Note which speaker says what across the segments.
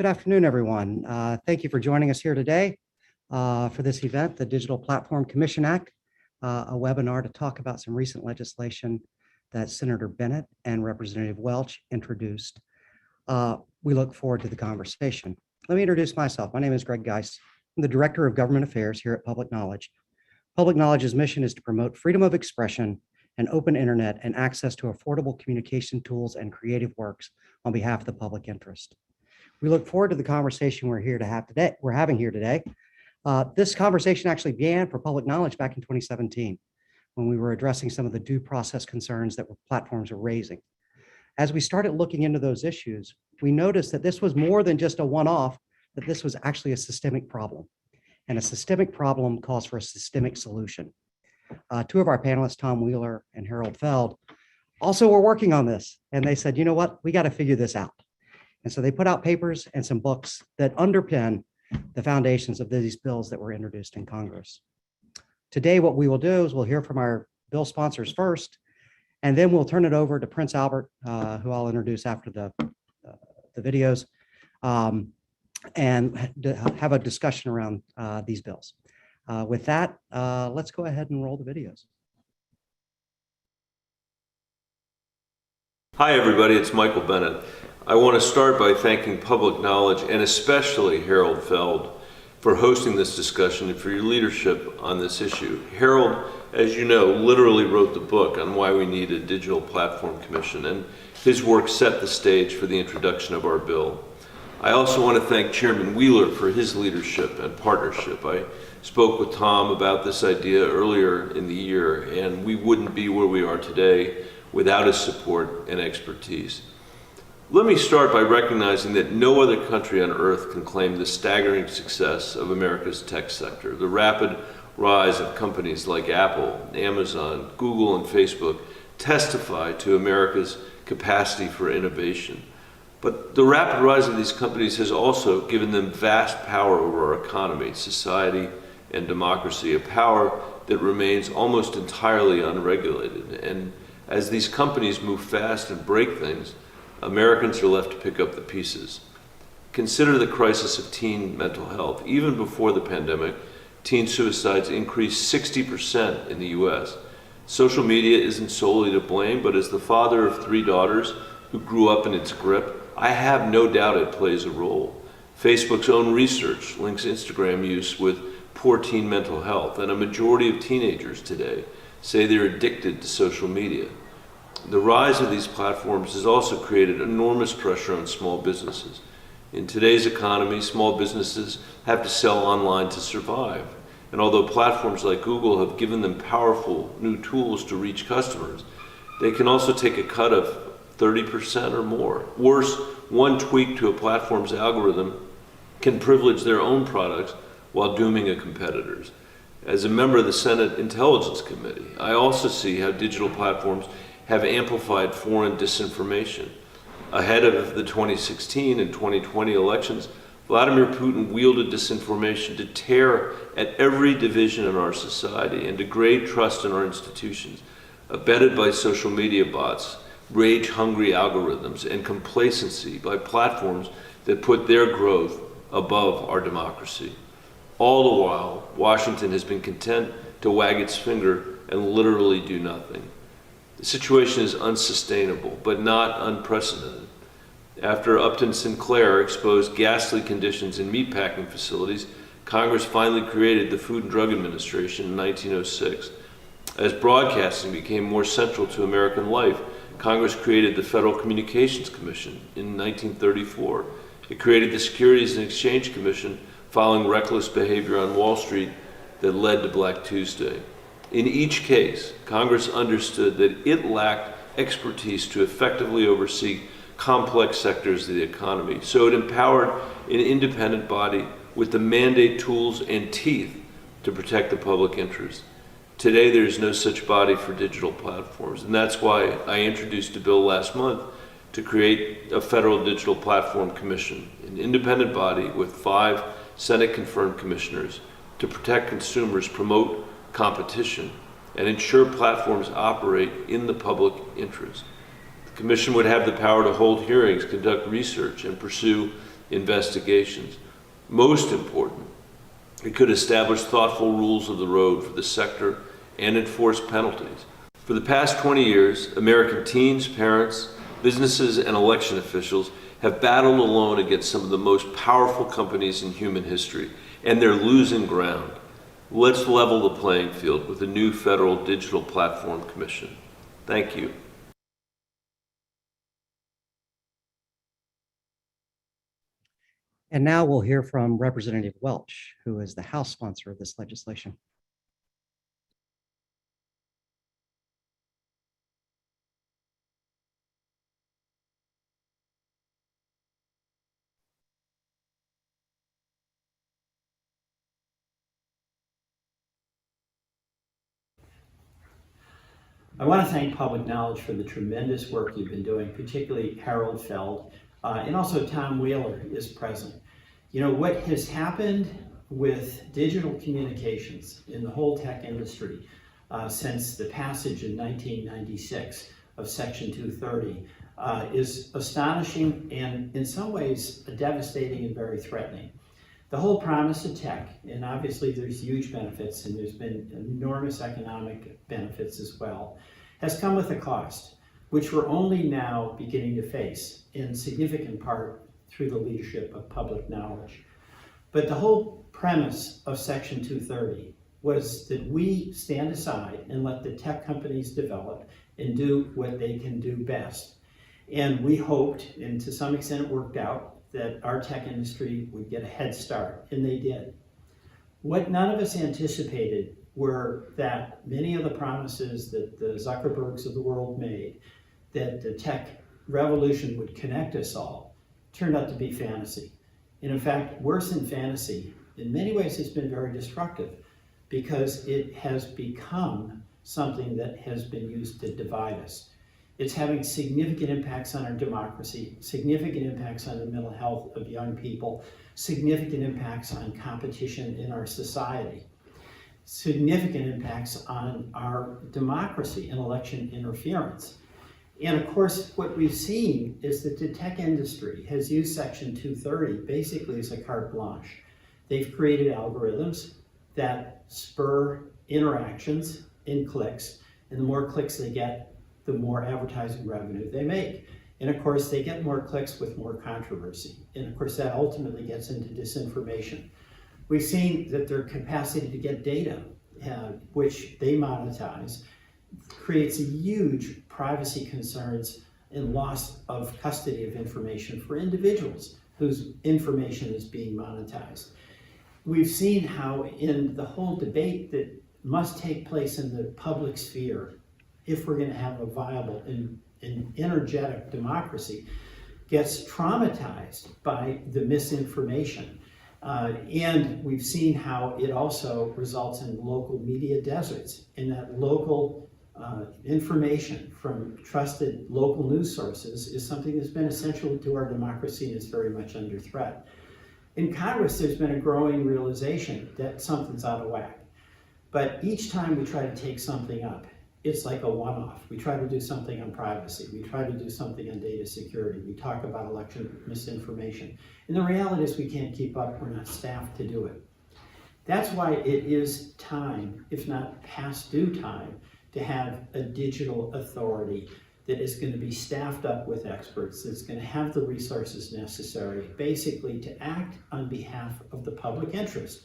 Speaker 1: Good afternoon, everyone. Thank you for joining us here today for this event, the Digital Platform Commission Act, a webinar to talk about some recent legislation that Senator Bennet and Representative Welch introduced. We look forward to the conversation. Let me introduce myself. My name is Greg Geis. I'm the Director of Government Affairs here at Public Knowledge. Public Knowledge's mission is to promote freedom of expression, an open internet, and access to affordable communication tools and creative works on behalf of the public interest. We look forward to the conversation we're having here today. This conversation actually began for Public Knowledge back in 2017, when we were addressing some of the due process concerns that platforms were raising. As we started looking into those issues, we noticed that this was more than just a one-off, that this was actually a systemic problem. And a systemic problem calls for a systemic solution. Two of our panelists, Tom Wheeler and Harold Feld, also were working on this. And they said, you know what, we got to figure this out. And so they put out papers and some books that underpin the foundations of these bills that were introduced in Congress. Today, what we will do is we'll hear from our bill sponsors first, and then we'll turn it over to Prince Albert, who I'll introduce after the videos, and have a discussion around these bills. With that, let's go ahead and roll the videos.
Speaker 2: Hi, everybody. It's Michael Bennet. I want to start by thanking Public Knowledge and especially Harold Feld for hosting this discussion and for your leadership on this issue. Harold, as you know, literally wrote the book on why we need a digital platform commission, and his work set the stage for the introduction of our bill. I also want to thank Chairman Wheeler for his leadership and partnership. I spoke with Tom about this idea earlier in the year, and we wouldn't be where we are today without his support and expertise. Let me start by recognizing that no other country on earth can claim the staggering success of America's tech sector. The rapid rise of companies like Apple, Amazon, Google, and Facebook testify to America's capacity for innovation. But the rapid rise of these companies has also given them vast power over our economy, society, and democracy, a power that remains almost entirely unregulated. And as these companies move fast and break things, Americans are left to pick up the pieces. Consider the crisis of teen mental health. Even before the pandemic, teen suicides increased 60% in the US. Social media isn't solely to blame, but as the father of 3 daughters who grew up in its grip, I have no doubt it plays a role. Facebook's own research links Instagram use with poor teen mental health, and a majority of teenagers today say they're addicted to social media. The rise of these platforms has also created enormous pressure on small businesses. In today's economy, small businesses have to sell online to survive. And although platforms like Google have given them powerful new tools to reach customers, they can also take a cut of 30% or more. Worse, one tweak to a platform's algorithm can privilege their own products while dooming a competitor's. As a member of the Senate Intelligence Committee, I also see how digital platforms have amplified foreign disinformation. Ahead of the 2016 and 2020 elections, Vladimir Putin wielded disinformation to tear at every division in our society and degrade trust in our institutions, abetted by social media bots, rage-hungry algorithms, and complacency by platforms that put their growth above our democracy. All the while, Washington has been content to wag its finger and literally do nothing. The situation is unsustainable, but not unprecedented. After Upton Sinclair exposed ghastly conditions in meatpacking facilities, Congress finally created the Food and Drug Administration in 1906. As broadcasting became more central to American life, Congress created the Federal Communications Commission in 1934. It created the Securities and Exchange Commission following reckless behavior on Wall Street that led to Black Tuesday. In each case, Congress understood that it lacked expertise to effectively oversee complex sectors of the economy, so it empowered an independent body with the mandate, tools, and teeth to protect the public interest. Today, there is no such body for digital platforms, and that's why I introduced a bill last month to create a federal digital platform commission, an independent body with 5 Senate-confirmed commissioners to protect consumers, promote competition, and ensure platforms operate in the public interest. The Commission would have the power to hold hearings, conduct research, and pursue investigations. Most important, it could establish thoughtful rules of the road for the sector and enforce penalties. For the past 20 years, American teens, parents, businesses, and election officials have battled alone against some of the most powerful companies in human history, and they're losing ground. Let's level the playing field with a new federal digital platform commission. Thank you.
Speaker 1: And now we'll hear from Representative Welch, who is the House sponsor of this legislation.
Speaker 3: I want to thank Public Knowledge for the tremendous work you've been doing, particularly Harold Feld, and also Tom Wheeler is present. You know, what has happened with digital communications in the whole tech industry since the passage in 1996 of Section 230 is astonishing and in some ways devastating and very threatening. The whole promise of tech, and obviously there's huge benefits and there's been enormous economic benefits as well, has come with a cost, which we're only now beginning to face in significant part through the leadership of Public Knowledge. But the whole premise of Section 230 was that we stand aside and let the tech companies develop and do what they can do best. And we hoped, and to some extent it worked out, that our tech industry would get a head start, and they did. What none of us anticipated were that many of the promises that the Zuckerbergs of the world made, that the tech revolution would connect us all, turned out to be fantasy. And in fact, worse than fantasy, in many ways it's been very destructive because it has become something that has been used to divide us. It's having significant impacts on our democracy, significant impacts on the mental health of young people, significant impacts on competition in our society, significant impacts on our democracy and election interference. And of course, what we've seen is that the tech industry has used Section 230 basically as a carte blanche. They've created algorithms that spur interactions in clicks, and the more clicks they get, the more advertising revenue they make. And of course, they get more clicks with more controversy. And of course, that ultimately gets into disinformation. We've seen that their capacity to get data, which they monetize, creates huge privacy concerns and loss of custody of information for individuals whose information is being monetized. We've seen how in the whole debate that must take place in the public sphere, if we're going to have a viable and energetic democracy, gets traumatized by the misinformation. And we've seen how it also results in local media deserts, and that local information from trusted local news sources is something that's been essential to our democracy and is very much under threat. In Congress, there's been a growing realization that something's out of whack. But each time we try to take something up, it's like a one-off. We try to do something on privacy. We try to do something on data security. We talk about election misinformation. And the reality is we can't keep up. We're not staffed to do it. That's why it is time, if not past due time, to have a digital authority that is going to be staffed up with experts, that's going to have the resources necessary, basically to act on behalf of the public interest.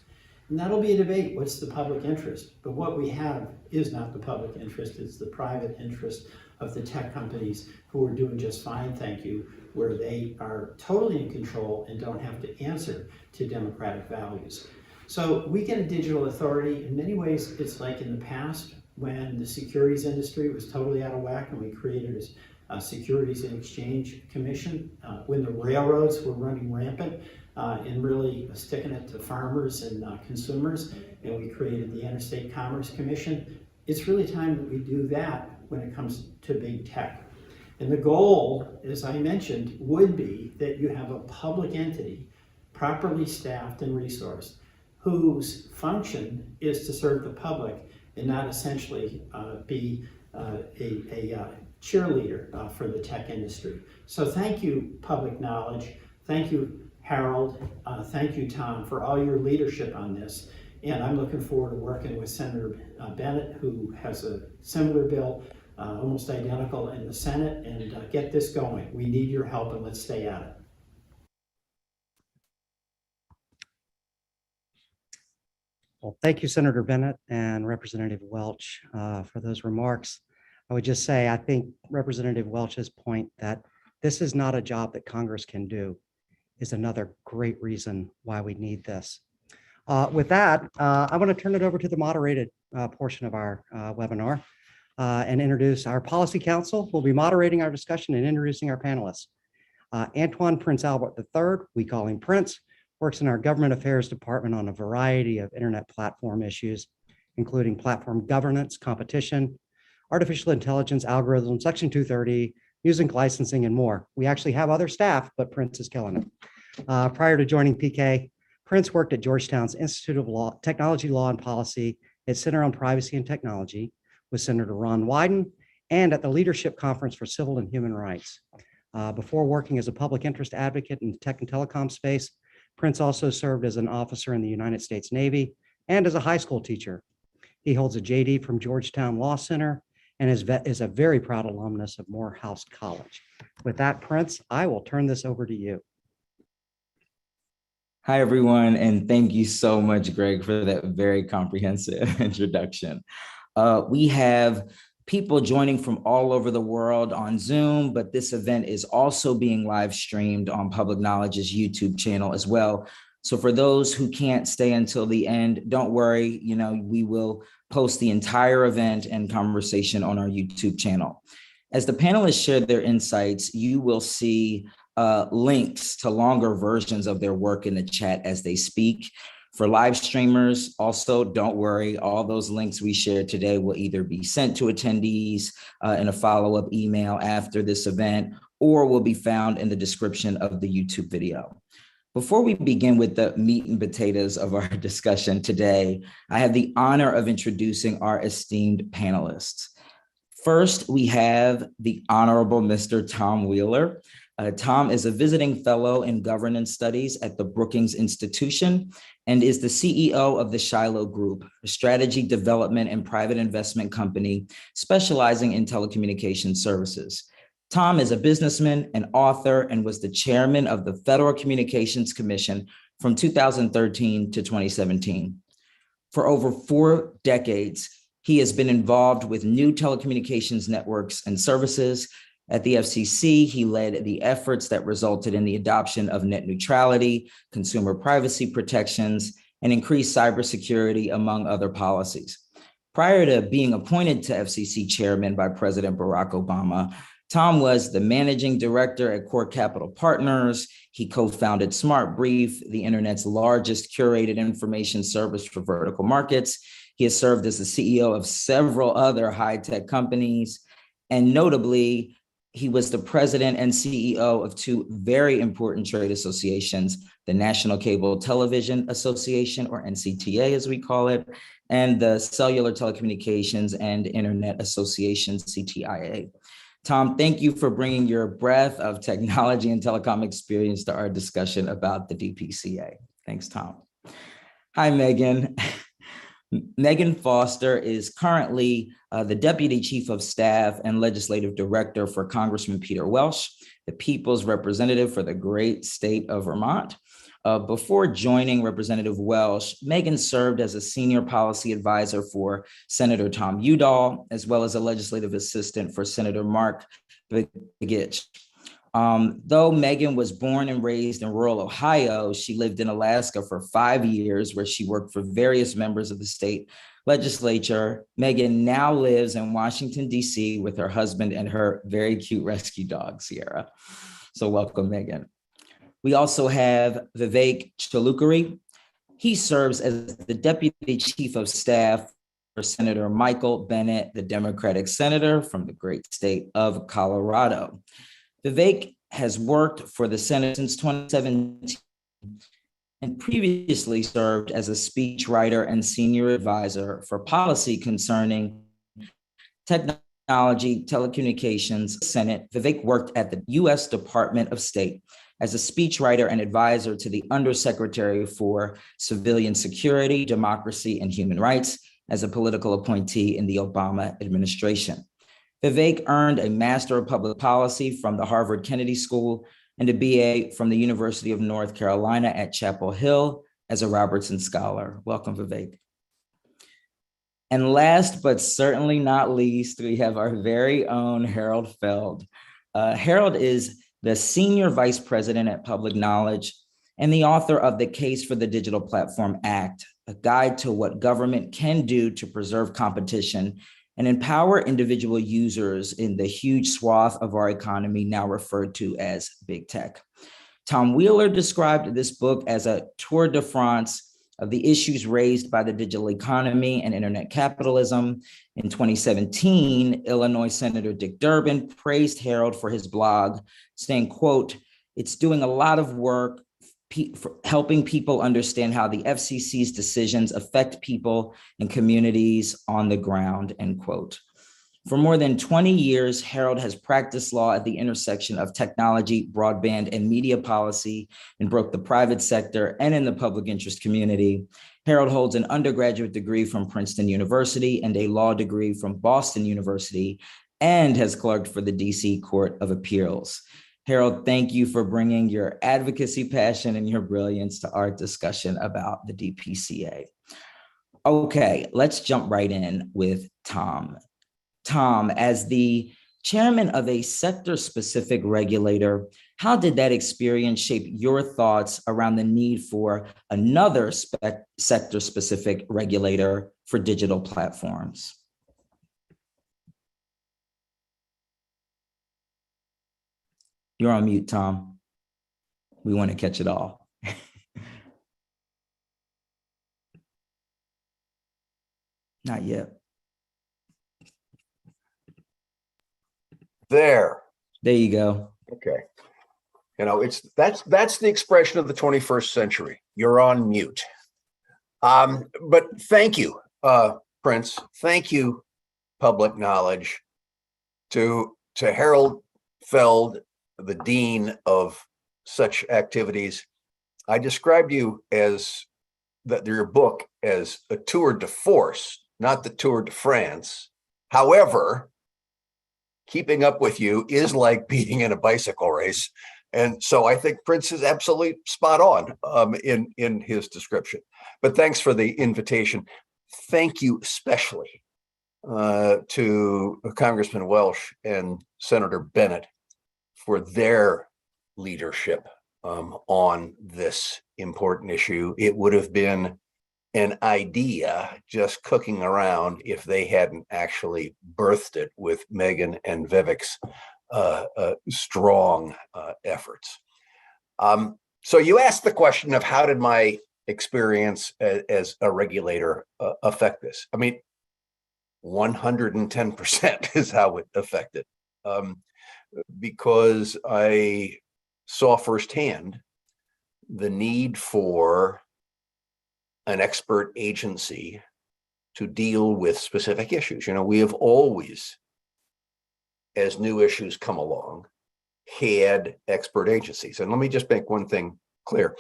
Speaker 3: And that'll be a debate, what's the public interest? But what we have is not the public interest, it's the private interest of the tech companies who are doing just fine, thank you, where they are totally in control and don't have to answer to democratic values. So we get a digital authority. In many ways, it's like in the past when the securities industry was totally out of whack and we created a Securities and Exchange Commission, when the railroads were running rampant, and really sticking it to farmers and consumers, and we created the Interstate Commerce Commission. It's really time that we do that when it comes to big tech. And the goal, as I mentioned, would be that you have a public entity, properly staffed and resourced, whose function is to serve the public and not essentially be a cheerleader for the tech industry. So thank you, Public Knowledge. Thank you, Harold, thank you, Tom, for all your leadership on this. And I'm looking forward to working with Senator Bennet, who has a similar bill, almost identical in the Senate, and get this going. We need your help, and let's stay at it.
Speaker 1: Well, thank you, Senator Bennet and Representative Welch, for those remarks. I would just say, I think Representative Welch's point that this is not a job that Congress can do is another great reason why we need this. With that, I want to turn it over to the moderated portion of our webinar and introduce our Policy Council. We'll be moderating our discussion and introducing our panelists. Antoine Prince Albert III, we call him Prince, works in our Government Affairs Department on a variety of internet platform issues, including platform governance, competition, artificial intelligence, algorithms, Section 230, music licensing, and more. We actually have other staff, but Prince is killing it. Prior to joining PK, Prince worked at Georgetown's Institute of Law, Technology, Law, and Policy at Center on Privacy and Technology with Senator Ron Wyden and at the Leadership Conference for Civil and Human Rights. Before working as a public interest advocate in the tech and telecom space, Prince also served as an officer in the United States Navy and as a high school teacher. He holds a JD from Georgetown Law Center and is a very proud alumnus of Morehouse College. With that, Prince, I will turn this over to you.
Speaker 4: Hi, everyone, and thank you so much, Greg, for that very comprehensive introduction. We have people joining from all over the world on Zoom, but this event is also being live streamed on Public Knowledge's YouTube channel as well. So for those who can't stay until the end, don't worry, we will post the entire event and conversation on our YouTube channel. As the panelists share their insights, you will see links to longer versions of their work in the chat as they speak. For live streamers, also, don't worry, all those links we shared today will either be sent to attendees in a follow-up email after this event, or will be found in the description of the YouTube video. Before we begin with the meat and potatoes of our discussion today, I have the honor of introducing our esteemed panelists. First, we have the Honorable Mr. Tom Wheeler. Tom is a visiting fellow in governance studies at the Brookings Institution and is the CEO of the Shiloh Group, a strategy development and private investment company specializing in telecommunications services. Tom is a businessman and author and was the chairman of the Federal Communications Commission from 2013 to 2017. For over 4 decades, he has been involved with new telecommunications networks and services. At the FCC, he led the efforts that resulted in the adoption of net neutrality, consumer privacy protections, and increased cybersecurity, among other policies. Prior to being appointed to FCC chairman by President Barack Obama, Tom was the managing director at Core Capital Partners. He co-founded Smart Brief, the internet's largest curated information service for vertical markets. He has served as the CEO of several other high-tech companies, and notably, he was the president and CEO of 2 very important trade associations, the National Cable Television Association, or NCTA as we call it, and the Cellular Telecommunications and Internet Association, CTIA. Tom, thank you for bringing your breadth of technology and telecom experience to our discussion about the DPCA. Thanks, Tom. Hi, Megan. Megan Foster is currently the Deputy Chief of Staff and Legislative Director for Congressman Peter Welch, the People's Representative for the great state of Vermont. Before joining Representative Welch, Megan served as a senior policy advisor for Senator Tom Udall, as well as a legislative assistant for Senator Mark Begich. Though Megan was born and raised in rural Ohio, she lived in Alaska for 5 years, where she worked for various members of the state legislature. Megan now lives in Washington, D.C. with her husband and her very cute rescue dog, Sierra. So welcome, Megan. We also have Vivek Chalukari. He serves as the Deputy Chief of Staff for Senator Michael Bennet, the Democratic senator from the great state of Colorado. Vivek has worked for the Senate since 2017 and previously served as a speechwriter and senior advisor for policy concerning technology Technology, Telecommunications, Senate, Vivek worked at the U.S. Department of State as a speechwriter and advisor to the Undersecretary for Civilian Security, Democracy, and Human Rights as a political appointee in the Obama administration. Vivek earned a Master of Public Policy from the Harvard Kennedy School and a BA from the University of North Carolina at Chapel Hill as a Robertson Scholar. Welcome, Vivek. And last but certainly not least, we have our very own Harold Feld. Harold is the Senior Vice President at Public Knowledge and the author of The Case for the Digital Platform Act, a guide to what government can do to preserve competition and empower individual users in the huge swath of our economy now referred to as big tech. Tom Wheeler described this book as a tour de France of the issues raised by the digital economy and internet capitalism. In 2017, Illinois Senator Dick Durbin praised Harold for his blog, saying, quote, "It's doing a lot of work for helping people understand how the FCC's decisions affect people and communities on the ground," end quote. For more than 20 years, Harold has practiced law at the intersection of technology, broadband, and media policy in both the private sector and in the public interest community. Harold holds an undergraduate degree from Princeton University and a law degree from Boston University, and has clerked for the DC Court of Appeals. Harold, thank you for bringing your advocacy passion and your brilliance to our discussion about the DPCA. Okay, let's jump right in with Tom. Tom, as the chairman of a sector-specific regulator, how did that experience shape your thoughts around the need for another sector-specific regulator for digital platforms? You're on mute, Tom. We want to catch it all. Not yet.
Speaker 5: There
Speaker 4: you go.
Speaker 5: Okay. You know, that's the expression of the 21st century. You're on mute. But thank you, Prince. Thank you, Public Knowledge, to Harold Feld, the dean of such activities. I described you as your book as a tour de force, not the Tour de France. However, keeping up with you is like being in a bicycle race. And so I think Prince is absolutely spot on in his description. But thanks for the invitation. Thank you especially to Congressman Welch and Senator Bennet for their leadership on this important issue. It would have been an idea just cooking around if they hadn't actually birthed it with Megan and Vivek's strong efforts. So you asked the question of how did my experience as a regulator affect this? I mean, 110% is how it affected, because I saw firsthand the need for an expert agency to deal with specific issues. You know, we have always, as new issues come along, had expert agencies. And let me just make one thing clear.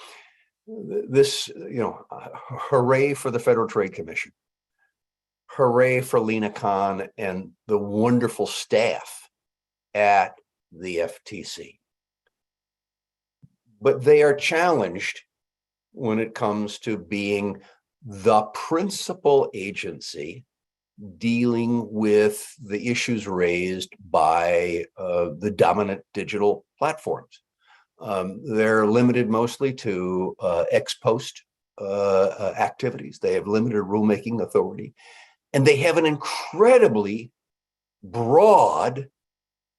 Speaker 5: This, you know, hooray for the Federal Trade Commission. Hooray for Lena Khan and the wonderful staff at the FTC. But they are challenged when it comes to being the principal agency dealing with the issues raised by the dominant digital platforms. They're limited mostly to ex post activities. They have limited rulemaking authority, and they have an incredibly broad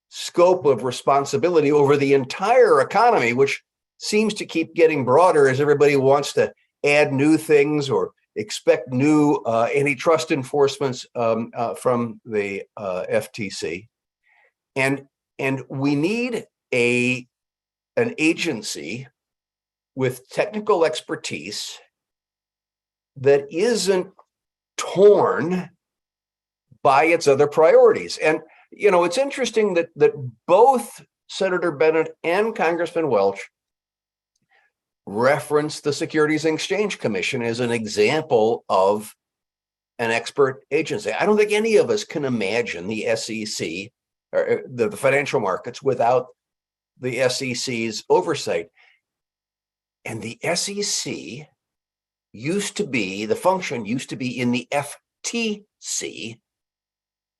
Speaker 5: scope of responsibility over the entire economy, which seems to keep getting broader as everybody wants to add new things or expect new antitrust enforcements from the FTC. And we need an agency with technical expertise that isn't torn by its other priorities. And It's interesting that both Senator Bennet and Congressman Welch reference the Securities and Exchange Commission as an example of an expert agency. I don't think any of us can imagine the SEC or the financial markets without the SEC's oversight. And the SEC the function used to be in the FTC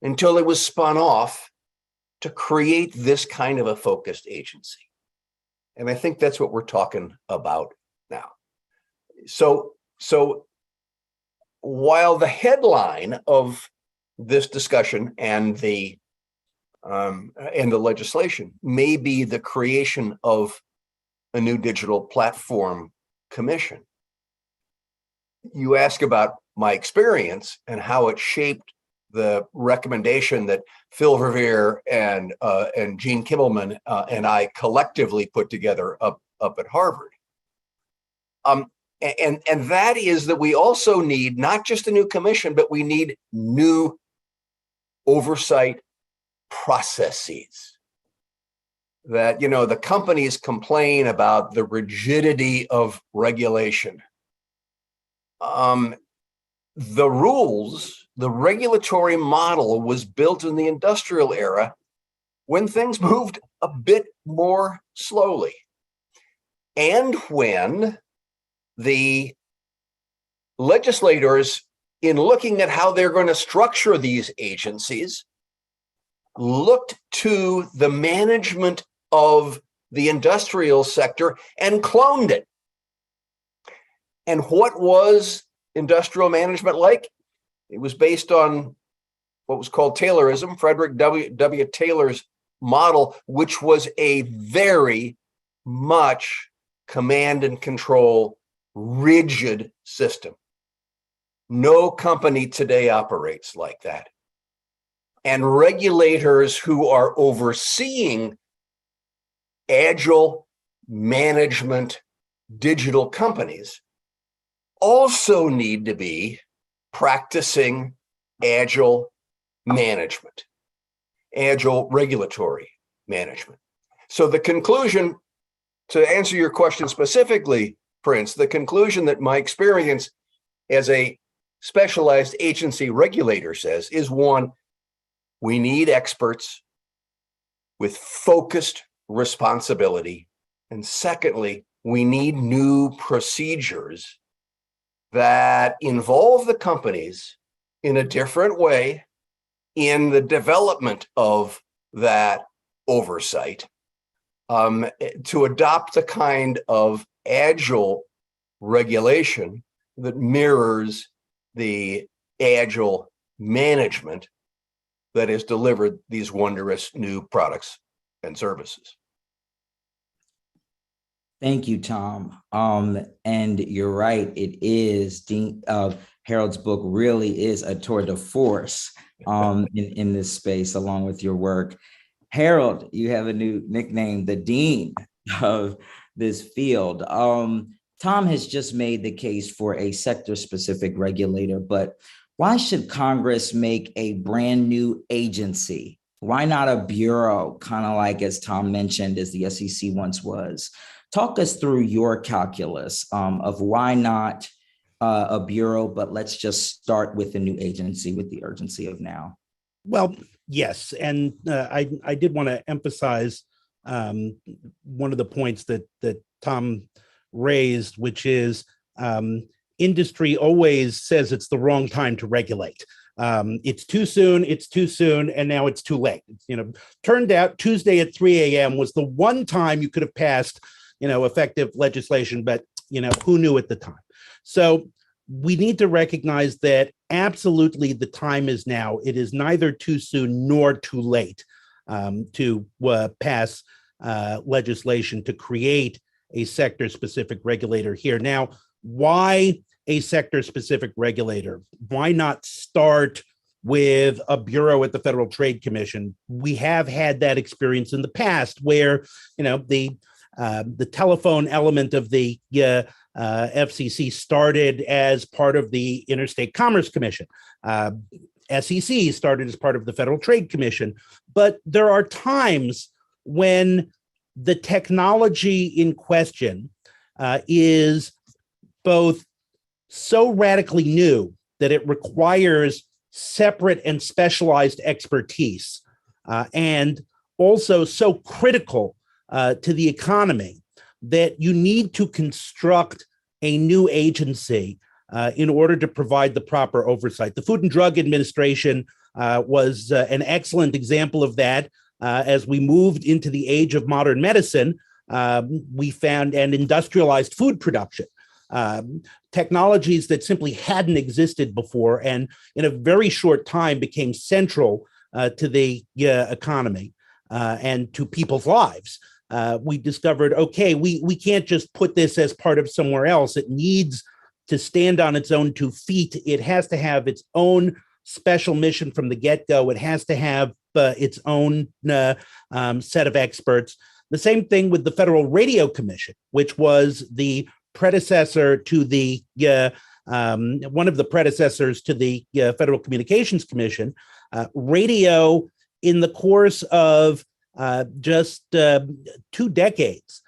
Speaker 5: until it was spun off to create this kind of a focused agency. And I think that's what we're talking about now. So while the headline of this discussion and the legislation may be the creation of a new digital platform commission, you ask about my experience and how it shaped the recommendation that Phil Revere and Gene Kimballman and I collectively put together up at Harvard. And that is that we also need not just a new commission, but we need new oversight processes. That, the companies complain about the rigidity of regulation. The rules, the regulatory model was built in the industrial era when things moved a bit more slowly. And when the legislators, in looking at how they're going to structure these agencies, looked to the management of the industrial sector and cloned it. And what was industrial management like? It was based on what was called Taylorism, Frederick W. Taylor's model, which was a very much command and control, rigid system. No company today operates like that. And regulators who are overseeing agile management digital companies also need to be practicing agile management, agile regulatory management. So the conclusion, to answer your question specifically, Prince, the conclusion that my experience as a specialized agency regulator says is, one, we need experts with focused responsibility. And secondly, we need new procedures that involve the companies in a different way in the development of that oversight, to adopt the kind of agile regulation that mirrors the agile management that has delivered these wondrous new products and services.
Speaker 4: Thank you, Tom. And you're right. It is Harold's book really is a tour de force in this space, along with your work. Harold, you have a new nickname, the Dean of this field. Tom has just made the case for a sector-specific regulator, but why should Congress make a brand new agency? Why not a bureau, kind of like, as Tom mentioned, as the SEC once was? Talk us through your calculus of why not a bureau, but let's just start with a new agency with the urgency of now.
Speaker 6: Well, yes. And I did want to emphasize one of the points that Tom raised, which is industry always says it's the wrong time to regulate. It's too soon, and now it's too late. Turned out Tuesday at 3 a.m. was the one time you could have passed effective legislation, but who knew at the time? So we need to recognize that absolutely the time is now. It is neither too soon nor too late to pass legislation to create a sector-specific regulator here. Now, why a sector-specific regulator? Why not start with a bureau at the Federal Trade Commission? We have had that experience in the past where the telephone element of the FCC started as part of the Interstate Commerce Commission. SEC started as part of the Federal Trade Commission. But there are times when the technology in question is both so radically new that it requires separate and specialized expertise, and also so critical to the economy that you need to construct a new agency in order to provide the proper oversight. The Food and Drug Administration was an excellent example of that. As we moved into the age of modern medicine, we found and industrialized food production. Technologies that simply hadn't existed before, and in a very short time became central to the economy and to people's lives. We discovered, okay, we can't just put this as part of somewhere else. It needs to stand on its own 2 feet. It has to have its own special mission from the get-go. It has to have its own set of experts. The same thing with the Federal Radio Commission, which was the predecessor to the one of the predecessors to the Federal Communications Commission. Radio, in the course of just 2 decades,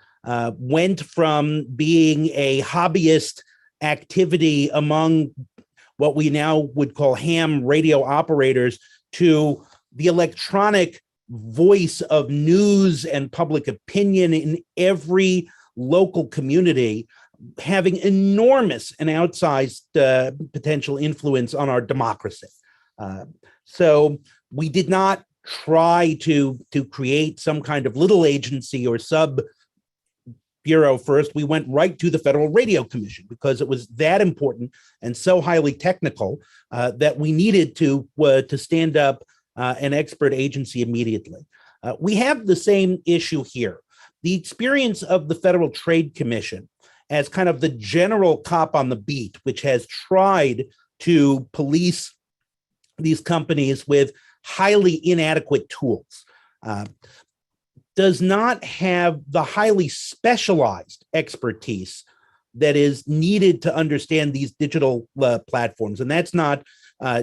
Speaker 6: went from being a hobbyist activity among what we now would call ham radio operators to the electronic voice of news and public opinion in every local community, having enormous and outsized potential influence on our democracy. So we did not try to create some kind of little agency or sub bureau first. We went right to the Federal Radio Commission because it was that important and so highly technical that we needed to stand up an expert agency immediately. We have the same issue here. The experience of the Federal Trade Commission as kind of the general cop on the beat, which has tried to police these companies with highly inadequate tools, does not have the highly specialized expertise that is needed to understand these digital platforms. And that's not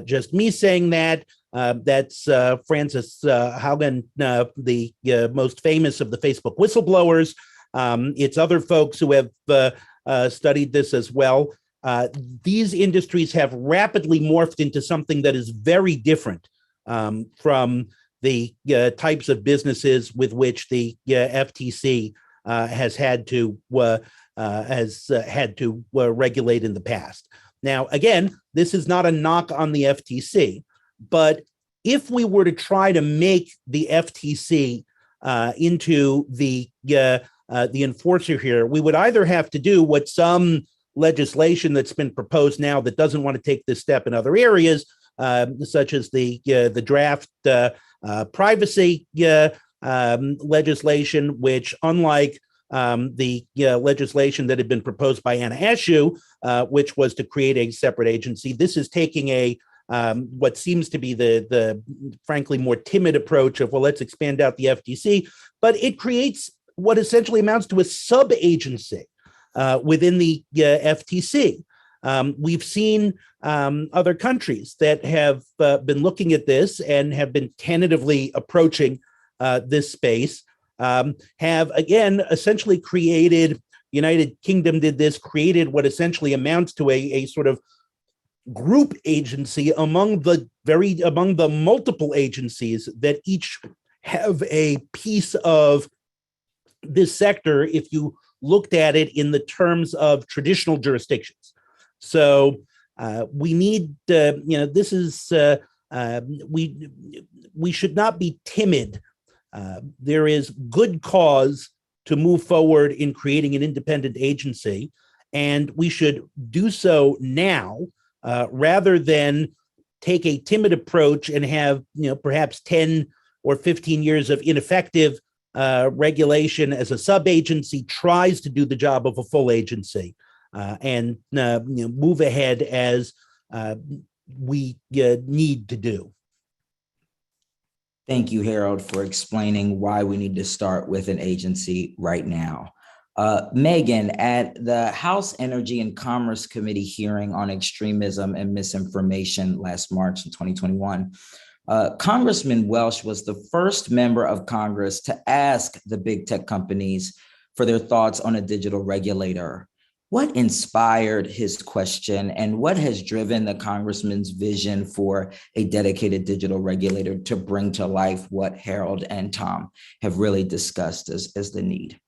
Speaker 6: just me saying that. That's Frances Haugen, the most famous of the Facebook whistleblowers. It's other folks who have studied this as well. These industries have rapidly morphed into something that is very different from the types of businesses with which the FTC has had to regulate in the past. Now, again, this is not a knock on the FTC, but if we were to try to make the FTC into the enforcer here, we would either have to do what some legislation that's been proposed now that doesn't want to take this step in other areas, such as the draft privacy legislation, which, unlike the legislation that had been proposed by Anna Eshoo, which was to create a separate agency, this is taking a what seems to be the frankly more timid approach of, well, let's expand out the FTC, but it creates what essentially amounts to a sub-agency within the FTC. We've seen other countries that have been looking at this and have been tentatively approaching this space, have, again, essentially created, United Kingdom did this, created what essentially amounts to a sort of group agency among the multiple agencies that each have a piece of this sector if you looked at it in the terms of traditional jurisdictions. So we need, this is, we should not be timid. There is good cause to move forward in creating an independent agency, and we should do so now rather than take a timid approach and have, perhaps 10 or 15 years of ineffective regulation as a sub-agency tries to do the job of a full agency, and move ahead as we need to do.
Speaker 4: Thank you, Harold, for explaining why we need to start with an agency right now. Megan, at the House Energy and Commerce Committee hearing on extremism and misinformation last March in 2021, Congressman Welch was the first member of Congress to ask the big tech companies for their thoughts on a digital regulator. What inspired his question, and what has driven the congressman's vision for a dedicated digital regulator to bring to life what Harold and Tom have really discussed as the need?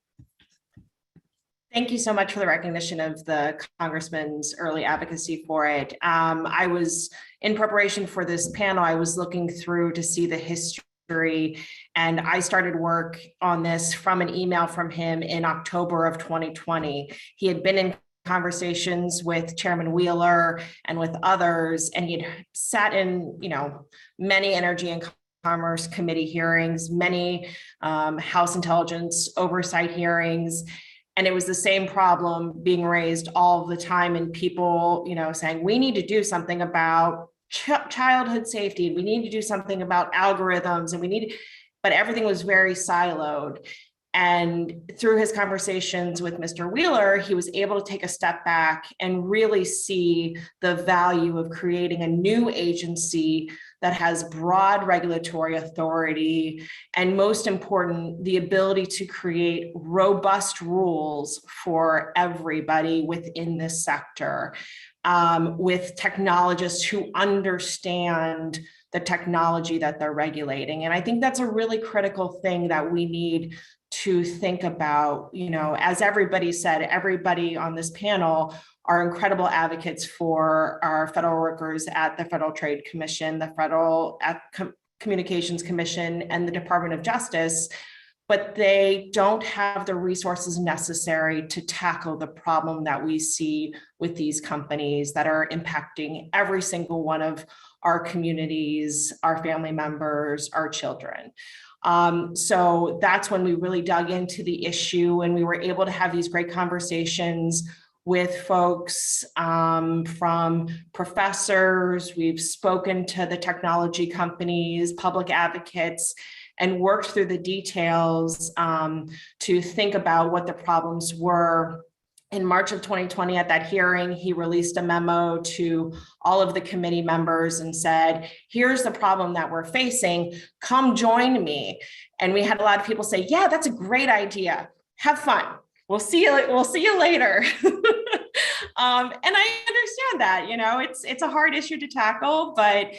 Speaker 7: Thank you so much for the recognition of the congressman's early advocacy for it. I was, in preparation for this panel, I was looking through to see the history, and I started work on this from an email from him in October of 2020. He had been in conversations with Chairman Wheeler and with others, and he had sat in, many Energy and Commerce Committee hearings, many House Intelligence Oversight hearings. And it was the same problem being raised all the time, and people, saying, we need to do something about childhood safety. We need to do something about algorithms, and but everything was very siloed. And through his conversations with Mr. Wheeler, he was able to take a step back and really see the value of creating a new agency that has broad regulatory authority, and most important, the ability to create robust rules for everybody within this sector, with technologists who understand the technology that they're regulating. And I think that's a really critical thing that we need to think about. As everybody said, everybody on this panel are incredible advocates for our federal workers at the Federal Trade Commission, the Federal Communications Commission, and the Department of Justice, but they don't have the resources necessary to tackle the problem that we see with these companies that are impacting every single one of our communities, our family members, our children. So that's when we really dug into the issue, and we were able to have these great conversations with folks from professors. We've spoken to the technology companies, public advocates, and worked through the details to think about what the problems were. In March of 2020, at that hearing, he released a memo to all of the committee members and said, here's the problem that we're facing, come join me. And we had a lot of people say, yeah, that's a great idea. Have fun. We'll see you later. And I understand that, it's a hard issue to tackle, but,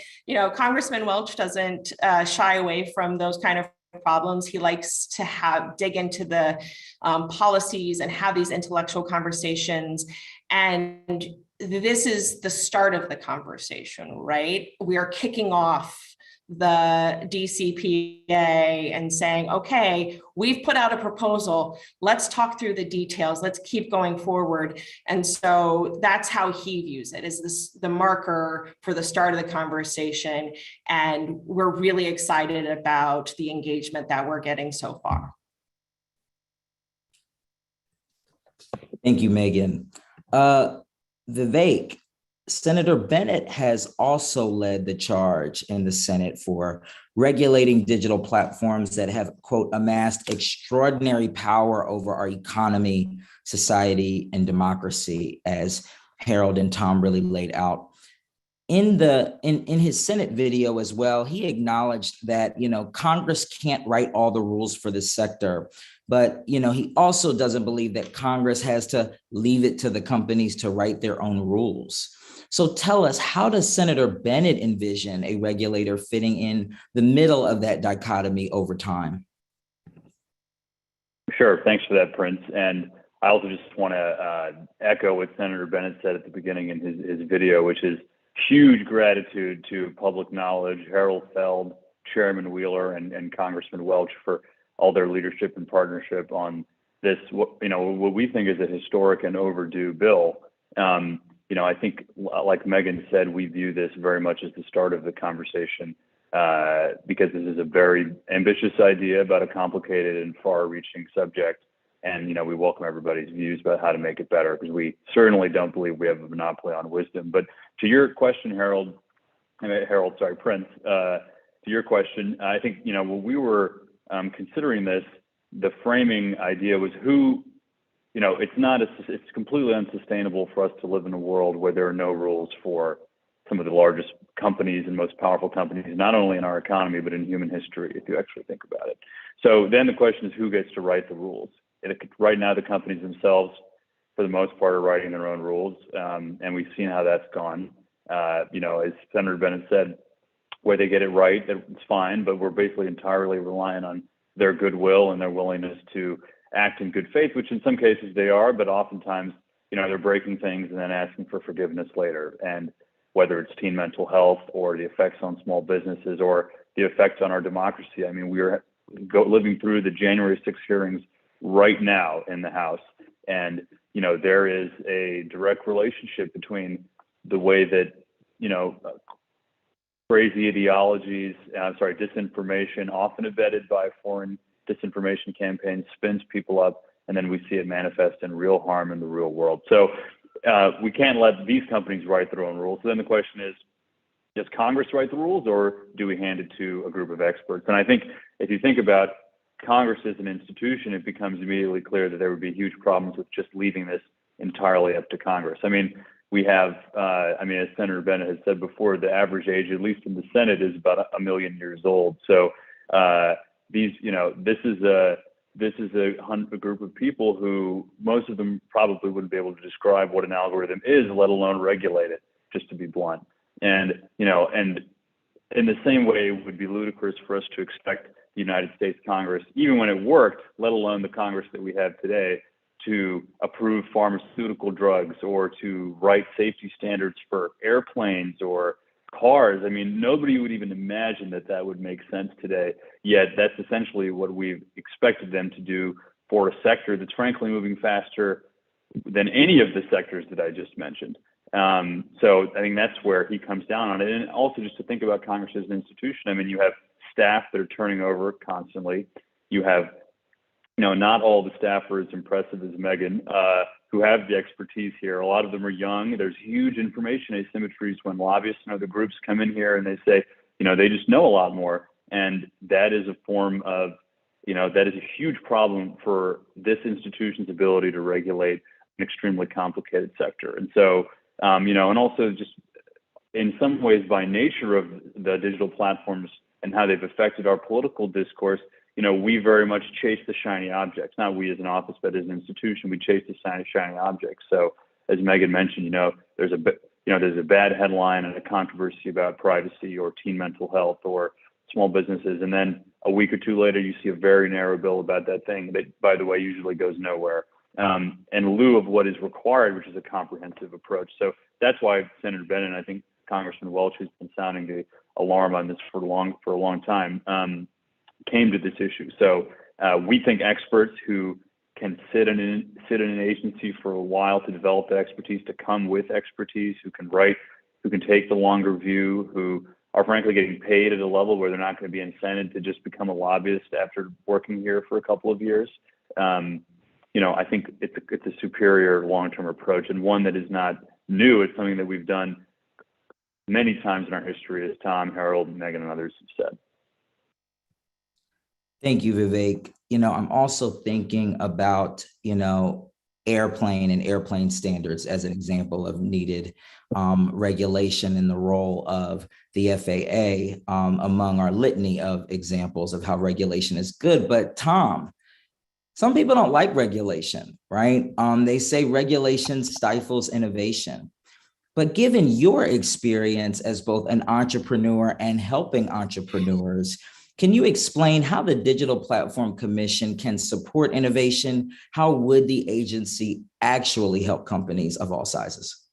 Speaker 7: Congressman Welch doesn't shy away from those kind of problems. He likes to dig into the policies and have these intellectual conversations. And this is the start of the conversation, right? We are kicking off the DCPA and saying, okay, we've put out a proposal. Let's talk through the details. Let's keep going forward. And so that's how he views it, is this the marker for the start of the conversation. And we're really excited about the engagement that we're getting so far.
Speaker 4: Thank you, Megan. Vivek, Senator Bennet has also led the charge in the Senate for regulating digital platforms that have, quote, amassed extraordinary power over our economy, society, and democracy, as Harold and Tom really laid out. In his Senate video as well, he acknowledged that, Congress can't write all the rules for this sector, but, he also doesn't believe that Congress has to leave it to the companies to write their own rules. So tell us, how does Senator Bennet envision a regulator fitting in the middle of that dichotomy over time?
Speaker 8: Sure, thanks for that, Prince. And I also just want to echo what Senator Bennet said at the beginning in his video, which is huge gratitude to Public Knowledge, Harold Feld, Chairman Wheeler, and Congressman Welch for all their leadership and partnership on this, what we think is a historic and overdue bill. I think, like Megan said, we view this very much as the start of the conversation because this is a very ambitious idea about a complicated and far-reaching subject. And, we welcome everybody's views about how to make it better, because we certainly don't believe we have a monopoly on wisdom. But to your question, Prince, to your question, I think, when we were considering this, the framing idea was who it's completely unsustainable for us to live in a world where there are no rules for some of the largest companies and most powerful companies, not only in our economy, but in human history, if you actually think about it. So then the question is, who gets to write the rules? Right now, the companies themselves, for the most part, are writing their own rules. And we've seen how that's gone. As Senator Bennet said, where they get it right, it's fine, but we're basically entirely reliant on their goodwill and their willingness to act in good faith, which in some cases they are, but oftentimes, they're breaking things and then asking for forgiveness later. And whether it's teen mental health or the effects on small businesses or the effects on our democracy. I mean, we are living through the January 6th hearings right now in the House. And, there is a direct relationship between the way that, crazy ideologies, disinformation, often abetted by foreign disinformation campaigns, spins people up, and then we see it manifest in real harm in the real world. So we can't let these companies write their own rules. So then the question is, does Congress write the rules, or do we hand it to a group of experts? And I think if you think about Congress as an institution, it becomes immediately clear that there would be huge problems with just leaving this entirely up to Congress. I mean, we have, as Senator Bennet has said before, the average age, at least in the Senate, is about 1 million years old. So this is a group of people who most of them probably wouldn't be able to describe what an algorithm is, let alone regulate it, just to be blunt. And and in the same way, it would be ludicrous for us to expect the United States Congress, even when it worked, let alone the Congress that we have today, to approve pharmaceutical drugs or to write safety standards for airplanes or cars. I mean, nobody would even imagine that would make sense today. Yet that's essentially what we've expected them to do for a sector that's frankly moving faster than any of the sectors that I just mentioned. So I think that's where he comes down on it. And also just to think about Congress as an institution, I mean, you have staff that are turning over constantly. You have, not all the staff are as impressive as Megan, who have the expertise here. A lot of them are young. There's huge information asymmetries when lobbyists and other groups come in here and they say, they just know a lot more. And that is a form of, that is a huge problem for this institution's ability to regulate an extremely complicated sector. And so, and also just in some ways by nature of the digital platforms and how they've affected our political discourse, we very much chase the shiny objects, not we as an office, but as an institution, we chase the shiny objects. So as Megan mentioned, there's a bad headline and a controversy about privacy or teen mental health or small businesses. And then a week or two later, you see a very narrow bill about that thing that, by the way, usually goes nowhere. In lieu of what is required, which is a comprehensive approach. So that's why Senator Bennet, and I think Congressman Welch, who's been sounding the alarm on this for a long time, came to this issue. So we think experts who can sit in an agency for a while to develop that expertise, to come with expertise, who can write, who can take the longer view, who are frankly getting paid at a level where they're not going to be incented to just become a lobbyist after working here for a couple of years. I think it's a superior long-term approach, and one that is not new. It's something that we've done many times in our history, as Tom, Harold, Megan, and others have said.
Speaker 4: Thank you, Vivek. I'm also thinking about, airplane and airplane standards as an example of needed regulation and the role of the FAA among our litany of examples of how regulation is good. But Tom, some people don't like regulation, right? They say regulation stifles innovation. But given your experience as both an entrepreneur and helping entrepreneurs, can you explain how the Digital Platform Commission can support innovation? How would the agency actually help companies of all sizes?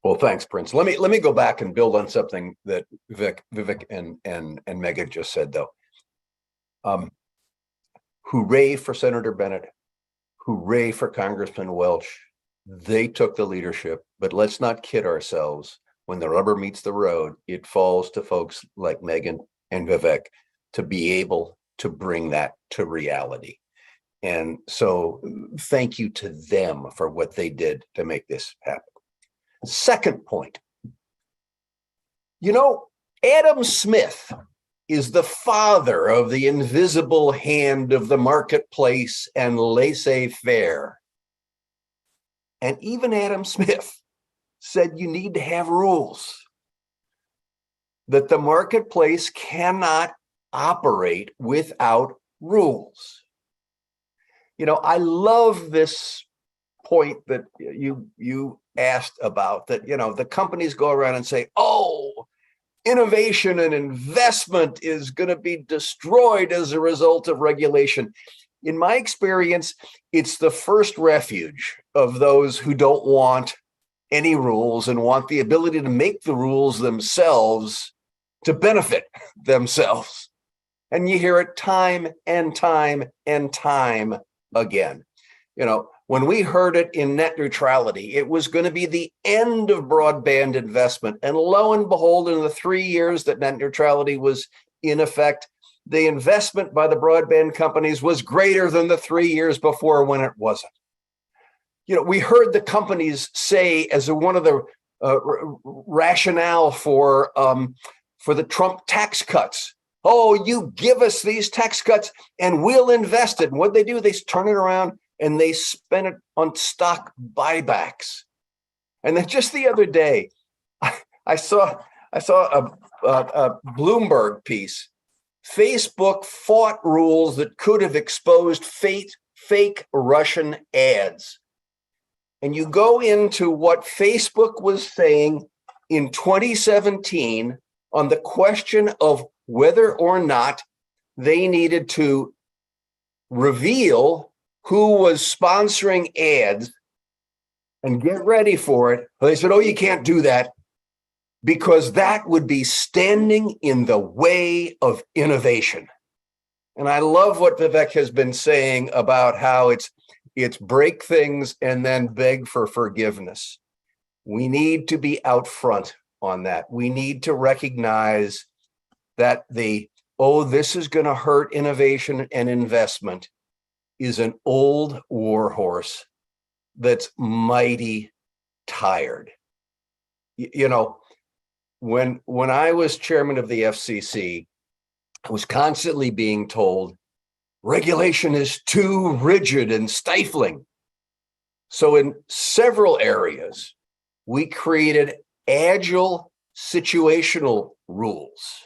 Speaker 5: Well, thanks, Prince. Let me go back and build on something that Vivek and Megan just said, though. Hooray for Senator Bennet. Hooray for Congressman Welch. They took the leadership, but let's not kid ourselves. When the rubber meets the road, it falls to folks like Megan and Vivek to be able to bring that to reality. And so thank you to them for what they did to make this happen. Second point, Adam Smith is the father of the invisible hand of the marketplace and laissez-faire. and even Adam Smith said you need to have rules, that the marketplace cannot operate without rules. You know, I love this point that you asked about, that, you know, the companies go around and say, oh, innovation and investment is going to be destroyed as a result of regulation. In my experience, it's the first refuge of those who don't want any rules and want the ability to make the rules themselves to benefit themselves. And you hear it time and time and time again. You know, when we heard it in net neutrality, it was going to be the end of broadband investment. And lo and behold, in the 3 years that net neutrality was in effect, the investment by the broadband companies was greater than the 3 years before when it wasn't. You know, we heard the companies say as one of the rationale for the Trump tax cuts, oh, you give us these tax cuts and we'll invest it. And what they do, they turn it around and they spend it on stock buybacks. And then just the other day, I saw a Bloomberg piece. Facebook fought rules that could have exposed fake Russian ads. And you go into what Facebook was saying in 2017 on the question of whether or not they needed to reveal who was sponsoring ads, and get ready for it. They said, oh, you can't do that because that would be standing in the way of innovation. And I love what Vivek has been saying about how it's break things and then beg for forgiveness. We need to be out front on that. We need to recognize that this is going to hurt innovation and investment is an old warhorse that's mighty tired. You know, when I was chairman of the FCC, I was constantly being told regulation is too rigid and stifling. So in several areas, we created agile situational rules,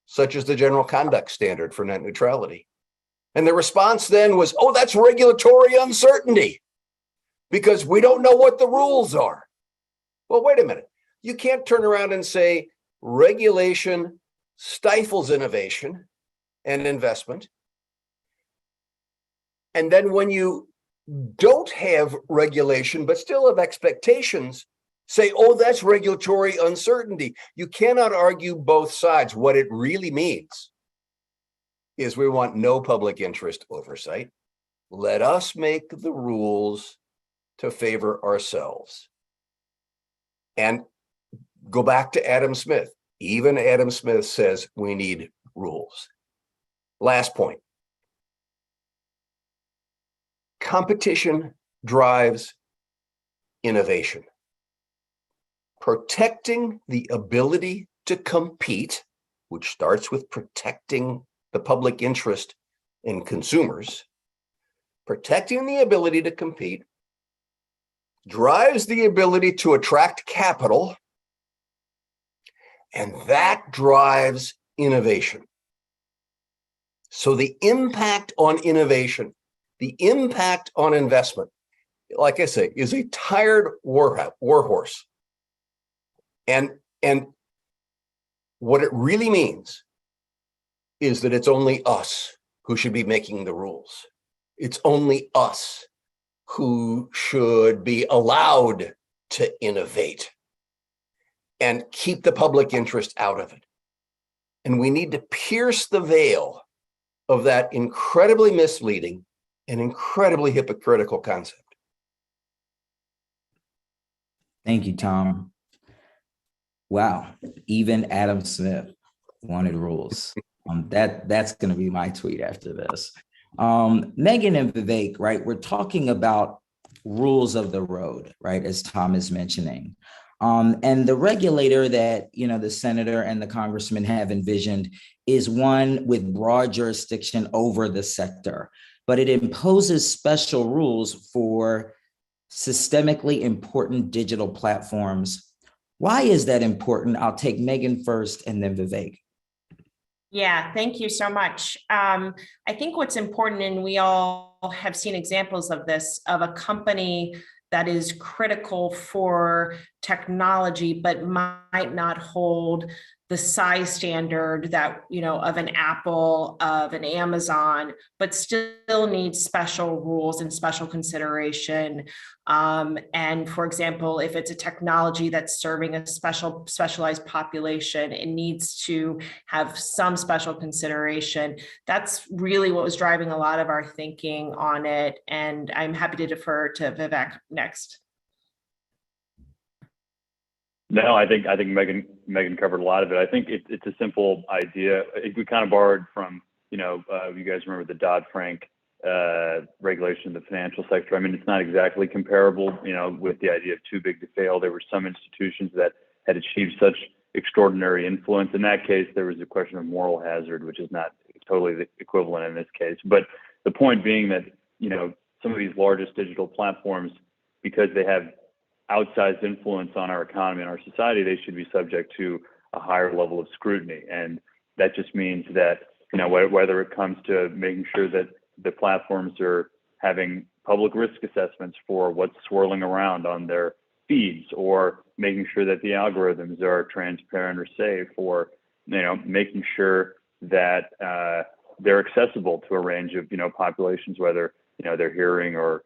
Speaker 5: such as the general conduct standard for net neutrality. And the response then was, oh, that's regulatory uncertainty because we don't know what the rules are. Well, wait a minute. You can't turn around and say regulation stifles innovation and investment. And then when you don't have regulation, but still have expectations, say, oh, that's regulatory uncertainty. You cannot argue both sides. What it really means is we want no public interest oversight. Let us make the rules to favor ourselves. And go back to Adam Smith. Even Adam Smith says we need rules. Last point. Competition drives innovation. Protecting the ability to compete, which starts with protecting the public interest in consumers, protecting the ability to compete drives the ability to attract capital, and that drives innovation. So the impact on innovation, the impact on investment, like I say, is a tired warhorse. And what it really means is that it's only us who should be making the rules. It's only us who should be allowed to innovate and keep the public interest out of it. And we need to pierce the veil of that incredibly misleading and incredibly hypocritical concept.
Speaker 4: Thank you, Tom. Wow, even Adam Smith wanted rules. That's going to be my tweet after this. Megan and Vivek, right? We're talking about rules of the road, right? As Tom is mentioning. And the regulator that, the senator and the congressman have envisioned is one with broad jurisdiction over the sector, but it imposes special rules for systemically important digital platforms. Why is that important? I'll take Megan first and then Vivek.
Speaker 7: Yeah, thank you so much. I think what's important, and we all have seen examples of this, of a company that is critical for technology, but might not hold the size standard that, of an Apple, of an Amazon, but still needs special rules and special consideration. And for example, if it's a technology that's serving a specialized population, it needs to have some special consideration. That's really what was driving a lot of our thinking on it. And I'm happy to defer to Vivek next.
Speaker 8: No, I think Megan covered a lot of it. I think it's a simple idea. We kind of borrowed from, you guys remember the Dodd-Frank regulation in the financial sector. I mean, it's not exactly comparable, with the idea of too big to fail. There were some institutions that had achieved such extraordinary influence. In that case, there was a question of moral hazard, which is not totally the equivalent in this case. But the point being that, some of these largest digital platforms, because they have outsized influence on our economy and our society, they should be subject to a higher level of scrutiny. And that just means that, whether it comes to making sure that the platforms are having public risk assessments for what's swirling around on their feeds, or making sure that the algorithms are transparent or safe, or, making sure that they're accessible to a range of, populations, whether, they're hearing or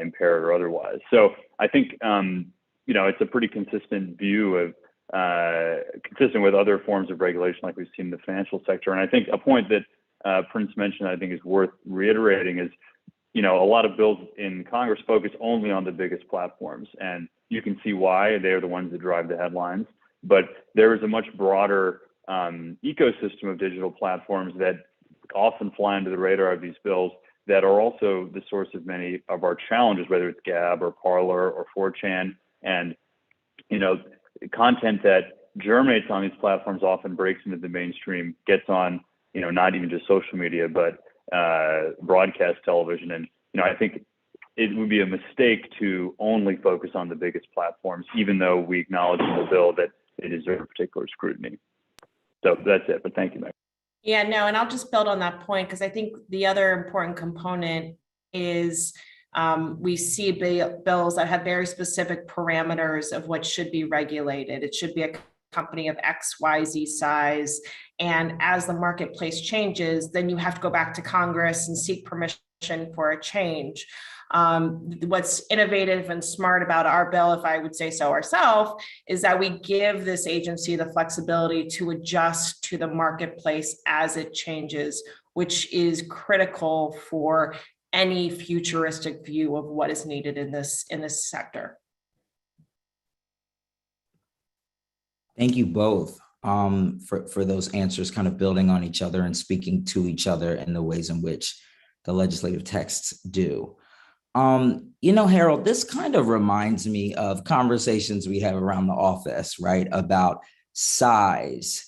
Speaker 8: impaired or otherwise. So I think, it's a pretty consistent view of, consistent with other forms of regulation like we've seen in the financial sector. And I think a point that Prince mentioned, I think is worth reiterating is, a lot of bills in Congress focus only on the biggest platforms. And you can see why. They're the ones that drive the headlines. But there is a much broader ecosystem of digital platforms that often fly under the radar of these bills, that are also the source of many of our challenges, whether it's Gab or Parler or 4chan. And, content that germinates on these platforms often breaks into the mainstream, gets on, not even just social media, but broadcast television. And, I think it would be a mistake to only focus on the biggest platforms, even though we acknowledge in the bill that they deserve particular scrutiny. So that's it, but thank you, Mike.
Speaker 7: Yeah, no, and I'll just build on that point, because I think the other important component is we see bills that have very specific parameters of what should be regulated. It should be a company of XYZ size. And as the marketplace changes, then you have to go back to Congress and seek permission for a change. What's innovative and smart about our bill, if I would say so ourselves, is that we give this agency the flexibility to adjust to the marketplace as it changes, which is critical for any futuristic view of what is needed in this sector.
Speaker 4: Thank you both for those answers, kind of building on each other and speaking to each other in the ways in which the legislative texts do. Harold, this kind of reminds me of conversations we have around the office, right? About size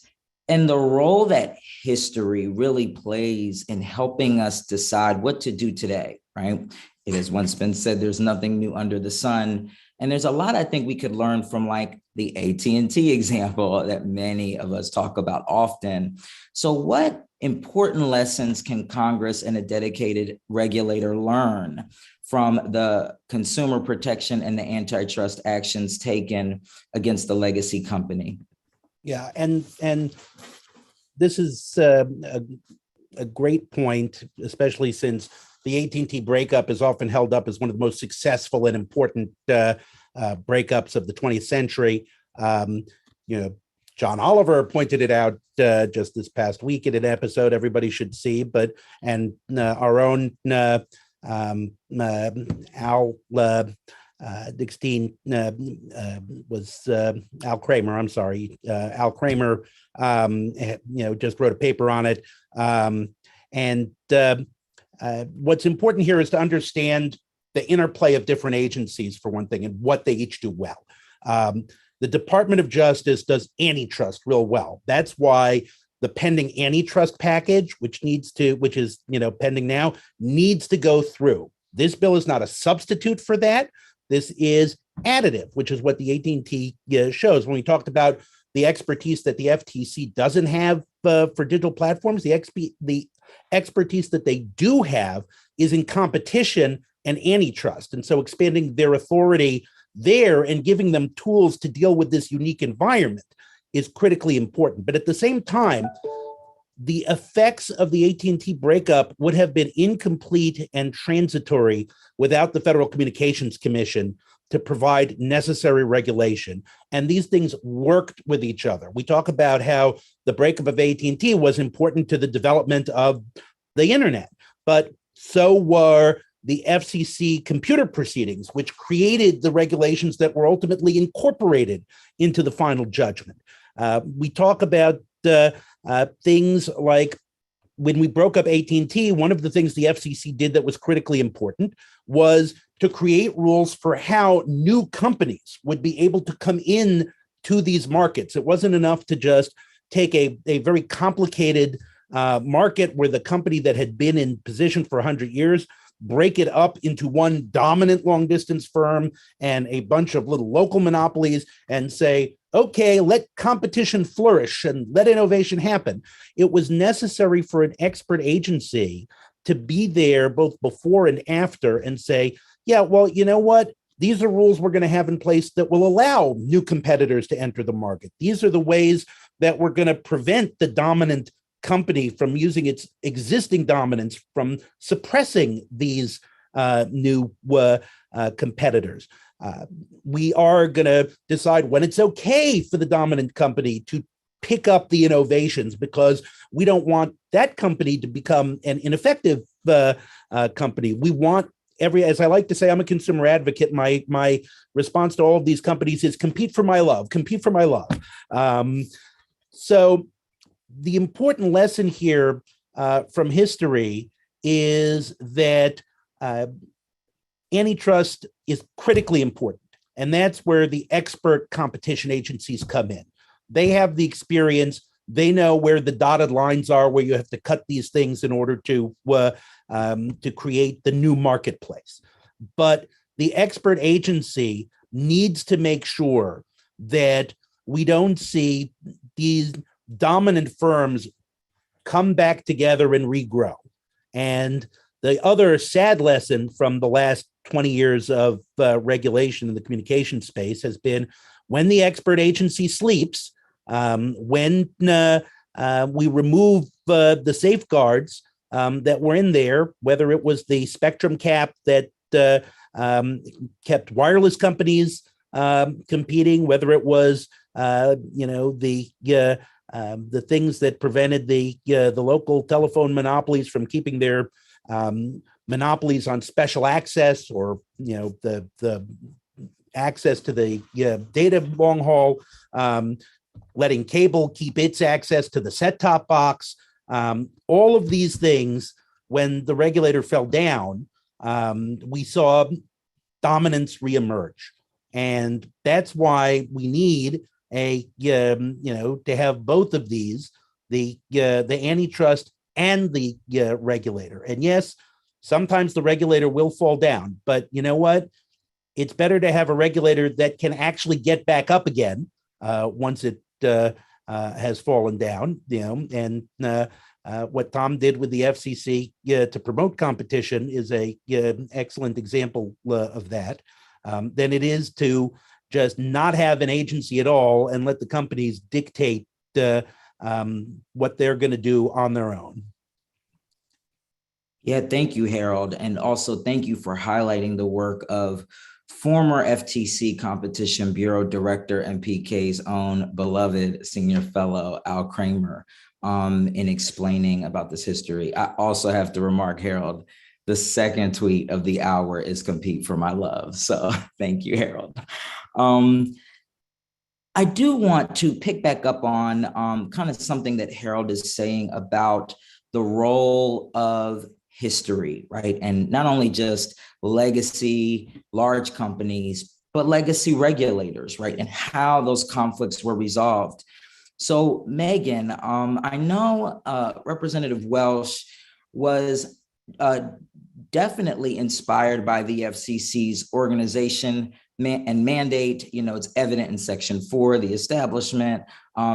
Speaker 4: and the role that history really plays in helping us decide what to do today, right? It has once been said, there's nothing new under the sun. And there's a lot I think we could learn from, like the AT&T example that many of us talk about often. So what important lessons can Congress and a dedicated regulator learn from the consumer protection and the antitrust actions taken against the legacy company?
Speaker 6: Yeah, and this is a great point, especially since the AT&T breakup is often held up as one of the most successful and important breakups of the 20th century. John Oliver pointed it out just this past week in an episode everybody should see, and our own Al Dickstein was Al Kramer. I'm sorry, Al Kramer. Just wrote a paper on it. What's important here is to understand the interplay of different agencies, for one thing, and what they each do well. The Department of Justice does antitrust real well. That's why the pending antitrust package, which is pending now, needs to go through. This bill is not a substitute for that. This is additive, which is what the AT&T shows. When we talked about the expertise that the FTC doesn't have for digital platforms, the expertise that they do have is in competition and antitrust. And so expanding their authority there and giving them tools to deal with this unique environment is critically important. But at the same time, the effects of the AT&T breakup would have been incomplete and transitory without the Federal Communications Commission to provide necessary regulation. And these things worked with each other. We talk about how the breakup of AT&T was important to the development of the internet, but so were the FCC computer proceedings, which created the regulations that were ultimately incorporated into the final judgment. We talk about things like when we broke up AT&T, one of the things the FCC did that was critically important was to create rules for how new companies would be able to come in to these markets. It wasn't enough to just take a very complicated market where the company that had been in position for 100 years, break it up into one dominant long distance firm and a bunch of little local monopolies and say, okay, let competition flourish and let innovation happen. It was necessary for an expert agency to be there both before and after and say, yeah, well, you know what? These are rules we're going to have in place that will allow new competitors to enter the market. These are the ways that we're going to prevent the dominant company from using its existing dominance from suppressing these new competitors. We are going to decide when it's okay for the dominant company to pick up the innovations because we don't want that company to become an ineffective company. We want as I like to say, I'm a consumer advocate. My response to all of these companies is compete for my love, compete for my love. So the important lesson here from history is that antitrust is critically important. And that's where the expert competition agencies come in. They have the experience. They know where the dotted lines are, where you have to cut these things in order to create the new marketplace. But the expert agency needs to make sure that we don't see these dominant firms come back together and regrow. And the other sad lesson from the last 20 years of regulation in the communication space has been when the expert agency sleeps, when we remove the safeguards that were in there, whether it was the spectrum cap that kept wireless companies competing, whether it was the things that prevented the local telephone monopolies from keeping their monopolies on special access or the access to the data long haul, letting cable keep its access to the set-top box. All of these things, when the regulator fell down, we saw dominance reemerge. And that's why we need to have both of these, the antitrust and the regulator. And yes, sometimes the regulator will fall down, but you know what? It's better to have a regulator that can actually get back up again once it has fallen down, and what Tom did with the FCC to promote competition is a excellent example of that, than it is to just not have an agency at all and let the companies dictate what they're going to do on their own.
Speaker 4: Yeah, thank you, Harold. And also thank you for highlighting the work of former FTC Competition Bureau Director and PK's own beloved senior fellow, Al Kramer, in explaining about this history. I also have to remark, Harold, the second tweet of the hour is compete for my love. So thank you, Harold. I do want to pick back up on kind of something that Harold is saying about the role of history, right? And not only just legacy large companies, but legacy regulators, right? And how those conflicts were resolved. So Megan, I know Representative Welch was definitely inspired by the FCC's organization and mandate. It's evident in Section 4, the establishment,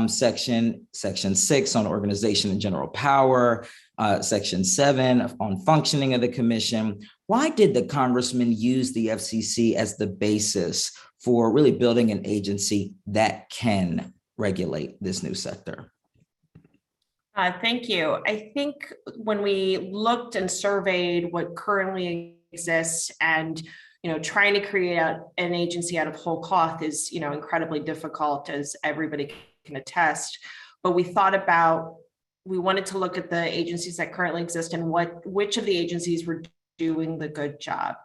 Speaker 4: Section 6 on organization and general power, Section 7 on functioning of the commission. Why did the congressman use the FCC as the basis for really building an agency that can regulate this new sector?
Speaker 7: Thank you. I think when we looked and surveyed what currently exists, and trying to create an agency out of whole cloth is incredibly difficult, as everybody can attest. But we wanted to look at the agencies that currently exist and which of the agencies were doing the good job.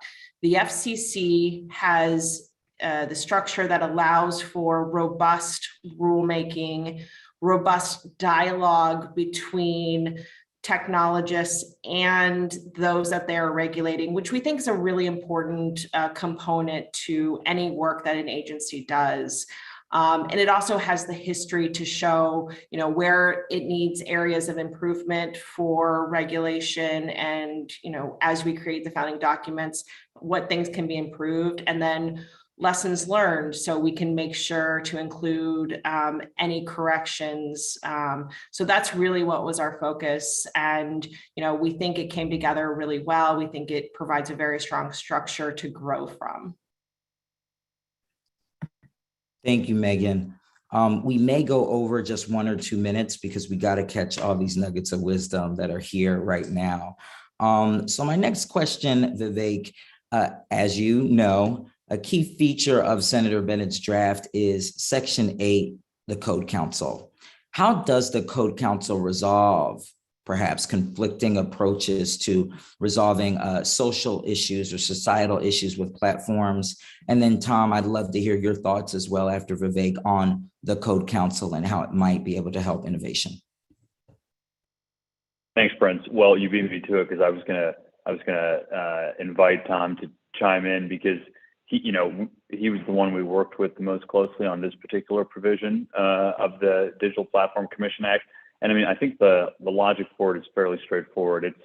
Speaker 7: The FCC has the structure that allows for robust rulemaking, robust dialogue between technologists and those that they're regulating, which we think is a really important component to any work that an agency does. And it also has the history to show, where it needs areas of improvement for regulation, and, as we create the founding documents, what things can be improved, and then lessons learned, so we can make sure to include any corrections. So that's really what was our focus. And, we think it came together really well. We think it provides a very strong structure to grow from.
Speaker 4: Thank you, Megan. We may go over just 1 or 2 minutes because we got to catch all these nuggets of wisdom that are here right now. So my next question, Vivek, as you know, a key feature of Senator Bennett's draft is Section 8, the Code Council. How does the Code Council resolve perhaps conflicting approaches to resolving social issues or societal issues with platforms? And then Tom, I'd love to hear your thoughts as well after Vivek on the Code Council and how it might be able to help innovation.
Speaker 8: Thanks, Prince. Well, you beat me to it because I was gonna invite Tom to chime in, because he was the one we worked with the most closely on this particular provision of the Digital Platform Commission Act. And I mean, I think the logic for it is fairly straightforward. It's,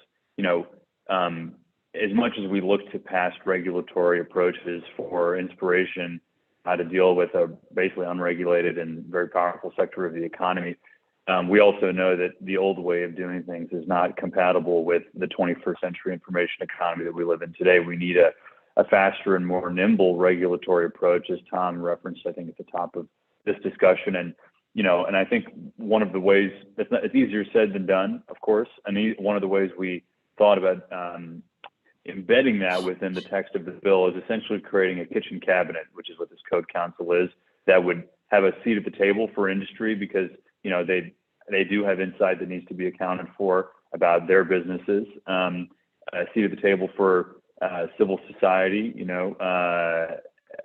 Speaker 8: as much as we look to past regulatory approaches for inspiration, how to deal with a basically unregulated and very powerful sector of the economy, we also know that the old way of doing things is not compatible with the 21st century information economy that we live in today. We need a faster and more nimble regulatory approach, as Tom referenced, I think, at the top of this discussion. And and I think one of the ways, it's easier said than done, of course. And one of the ways we thought about embedding that within the text of the bill is essentially creating a kitchen cabinet, which is what this Code Council is, that would have a seat at the table for industry, because they do have insight that needs to be accounted for about their businesses. A seat at the table for civil society,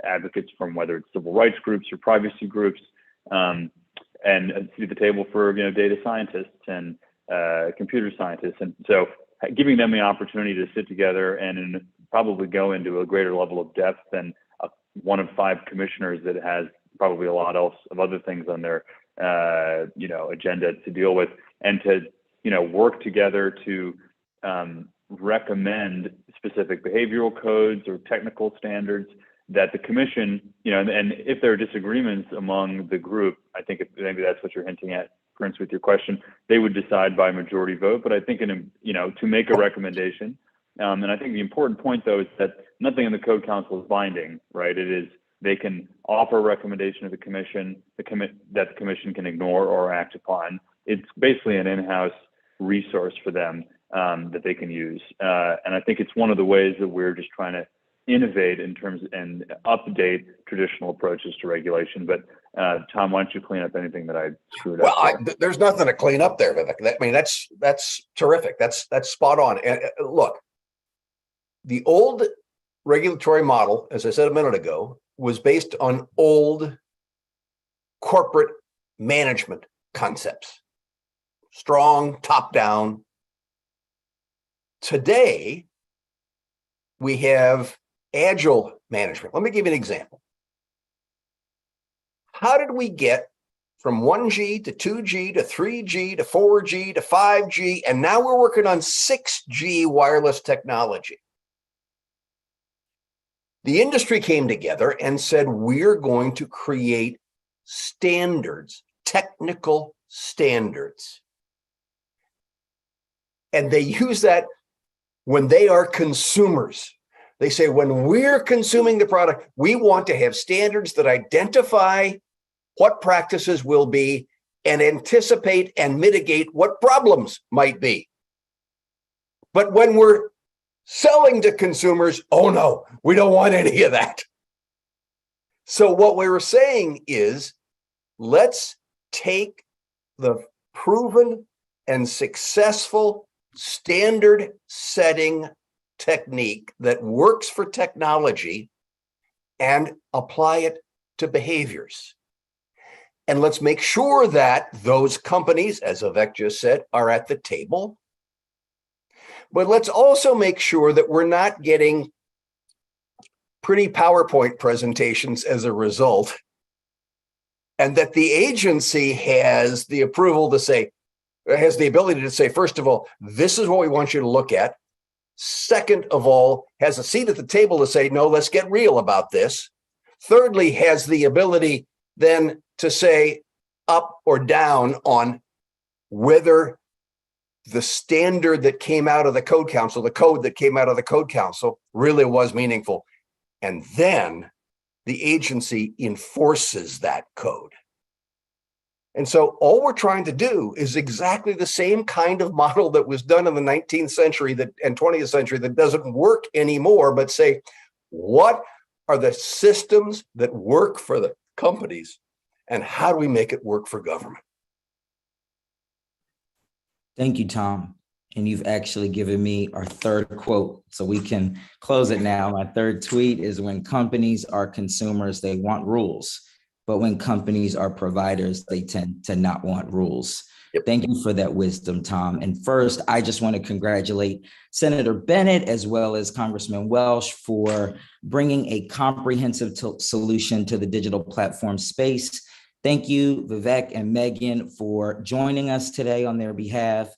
Speaker 8: advocates from whether it's civil rights groups or privacy groups, and a seat at the table for data scientists and computer scientists. And so giving them the opportunity to sit together and probably go into a greater level of depth than one of 5 commissioners that has probably a lot else of other things on their agenda to deal with, and to work together to recommend specific behavioral codes or technical standards that the commission, and if there are disagreements among the group, I think maybe that's what you're hinting at, Prince, with your question, they would decide by majority vote. But I think to make a recommendation, and I think the important point though is that nothing in the Code Council is binding, right? It is, they can offer a recommendation to the commission, that the commission can ignore or act upon. It's basically an in-house resource for them that they can use. And I think it's one of the ways that we're just trying to innovate in terms and update traditional approaches to regulation. But Tom, why don't you clean up anything that I screwed up?
Speaker 5: Well, there's nothing to clean up there, Vivek. That's terrific. That's spot on. And look, the old regulatory model, as I said a minute ago, was based on old corporate management concepts, strong top-down. Today, we have agile management. Let me give you an example. How did we get from 1G to 2G to 3G to 4G to 5G, and now we're working on 6G wireless technology? The industry came together and said, we're going to create standards, technical standards. And they use that when they are consumers. They say, when we're consuming the product, we want to have standards that identify what practices will be and anticipate and mitigate what problems might be. But when we're selling to consumers, oh no, we don't want any of that. So what we were saying is, let's take the proven and successful standard setting technique that works for technology and apply it to behaviors. And let's make sure that those companies, as Vivek just said, are at the table. But let's also make sure that we're not getting pretty PowerPoint presentations as a result, and that the agency has the approval to say, has the ability to say, first of all, this is what we want you to look at. Second of all, has a seat at the table to say, no, let's get real about this. Thirdly, has the ability then to say up or down on whether the standard that came out of the Code Council, the code that came out of the Code Council really was meaningful. And then the agency enforces that code. And so all we're trying to do is exactly the same kind of model that was done in the 19th century and 20th century that doesn't work anymore, but say, what are the systems that work for the companies and how do we make it work for government?
Speaker 4: Thank you, Tom. And you've actually given me our third quote, so we can close it now. My third tweet is, when companies are consumers, they want rules. But when companies are providers, they tend to not want rules.
Speaker 5: Yep.
Speaker 4: Thank you for that wisdom, Tom. And first, I just want to congratulate Senator Bennet as well as Congressman Welch for bringing a comprehensive solution to the digital platform space. Thank you, Vivek and Megan, for joining us today on their behalf.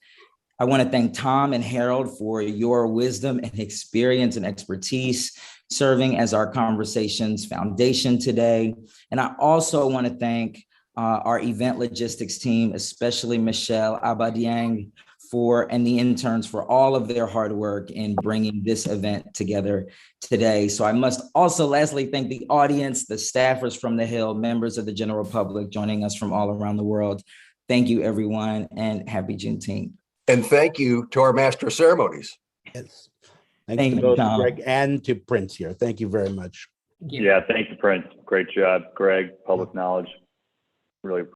Speaker 4: I want to thank Tom and Harold for your wisdom and experience and expertise serving as our conversation's foundation today. And I also want to thank our event logistics team, especially Michelle Abadiang and the interns for all of their hard work in bringing this event together today. So I must also lastly thank the audience, the staffers from the Hill, members of the general public joining us from all around the world. Thank you, everyone, and happy Juneteenth.
Speaker 5: And thank you to our master of ceremonies.
Speaker 6: Yes. Thanks to both Greg and to Prince here. Thank you very much.
Speaker 8: Yeah, thank you, Prince. Great job, Greg. Public knowledge. Really